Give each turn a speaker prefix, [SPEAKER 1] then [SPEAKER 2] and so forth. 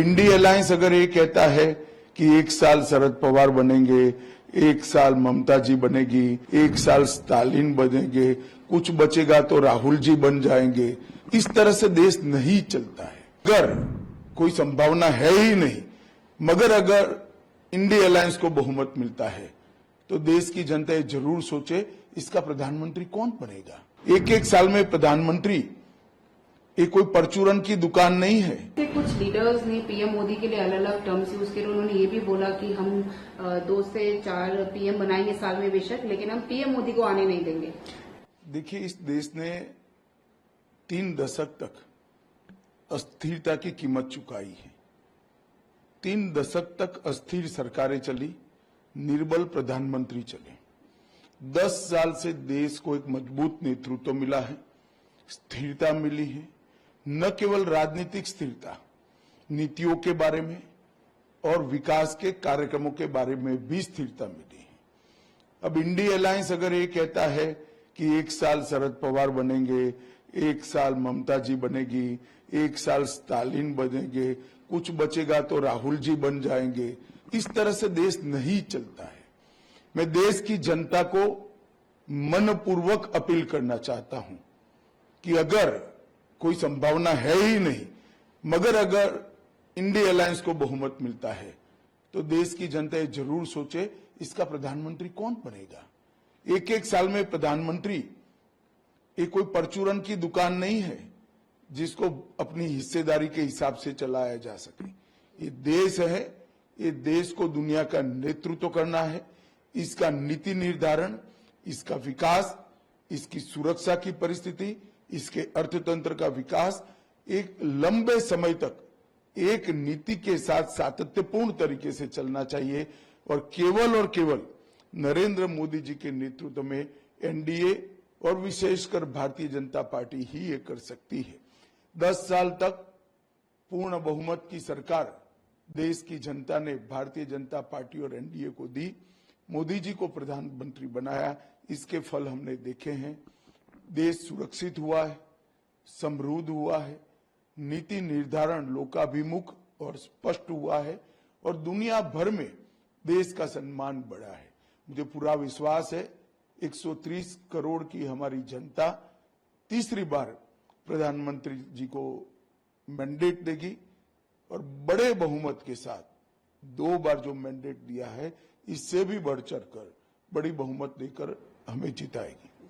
[SPEAKER 1] INDI alliance अगर ये कहता है कि 1 साल शरद पवार बनेंगे, 1 साल ममता जी बनेगी, 1 साल स्टालिन बनेंगे, कुछ बचेगा तो राहुल जी बन जाएंगे, इस तरह से देश नहीं चलता है। अगर कोई संभावना है ही नहीं, मगर अगर इंडी अलायंस को बहुमत मिलता है तो देश की जनता ये जरूर सोचे इसका प्रधानमंत्री कौन बनेगा। एक साल में प्रधानमंत्री ये कोई परचूरन की दुकान नहीं है।
[SPEAKER 2] कुछ लीडर्स ने पीएम मोदी के लिए अलग अलग टर्म्स यूज किए। उन्होंने ये भी बोला कि हम 2 से 4 पीएम बनाएंगे साल में बेशक, लेकिन हम पीएम मोदी को आने नहीं देंगे।
[SPEAKER 1] देखिए, इस देश ने 3 दशक तक अस्थिरता की कीमत चुकाई है। 3 दशक तक अस्थिर सरकारें चली, निर्बल प्रधानमंत्री चले। 10 साल से देश को एक मजबूत नेतृत्व मिला है, स्थिरता मिली है। न केवल राजनीतिक स्थिरता, नीतियों के बारे में और विकास के कार्यक्रमों के बारे में भी स्थिरता मिली है। अब इंडी अलायंस अगर ये कहता है कि 1 साल शरद पवार बनेंगे, 1 साल ममता जी बनेगी, 1 साल स्टालिन बनेंगे, कुछ बचेगा तो राहुल जी बन जाएंगे, इस तरह से देश नहीं चलता है। मैं देश की जनता को मनपूर्वक अपील करना चाहता हूं कि अगर कोई संभावना है ही नहीं, मगर अगर इंडी अलायंस को बहुमत मिलता है तो देश की जनता ये जरूर सोचे इसका प्रधानमंत्री कौन बनेगा। एक साल में प्रधानमंत्री ये कोई परचूरन की दुकान नहीं है जिसको अपनी हिस्सेदारी के हिसाब से चलाया जा सके। ये देश है, ये देश को दुनिया का नेतृत्व करना है। इसका नीति निर्धारण, इसका विकास, इसकी सुरक्षा की परिस्थिति, इसके अर्थतंत्र का विकास एक लंबे समय तक एक नीति के साथ सातत्यपूर्ण तरीके से चलना चाहिए और केवल नरेंद्र मोदी जी के नेतृत्व में एनडीए और विशेषकर भारतीय जनता पार्टी ही ये कर सकती है। 10 साल तक पूर्ण बहुमत की सरकार देश की जनता ने भारतीय जनता पार्टी और एनडीए को दी। मोदी जी को प्रधानमंत्री बनाया, इसके फल हमने देखे हैं। देश सुरक्षित हुआ है, समृद्ध हुआ है, नीति निर्धारण लोकाभिमुख और स्पष्ट हुआ है और दुनिया भर में देश का सम्मान बढ़ा है। मुझे पूरा विश्वास है 130 करोड़ की हमारी जनता तीसरी बार प्रधानमंत्री जी को मैंडेट देगी और बड़े बहुमत के साथ 2 बार जो मैंडेट दिया है इससे भी बढ़ चढ़कर बड़ी बहुमत देकर हमें जिताएगी।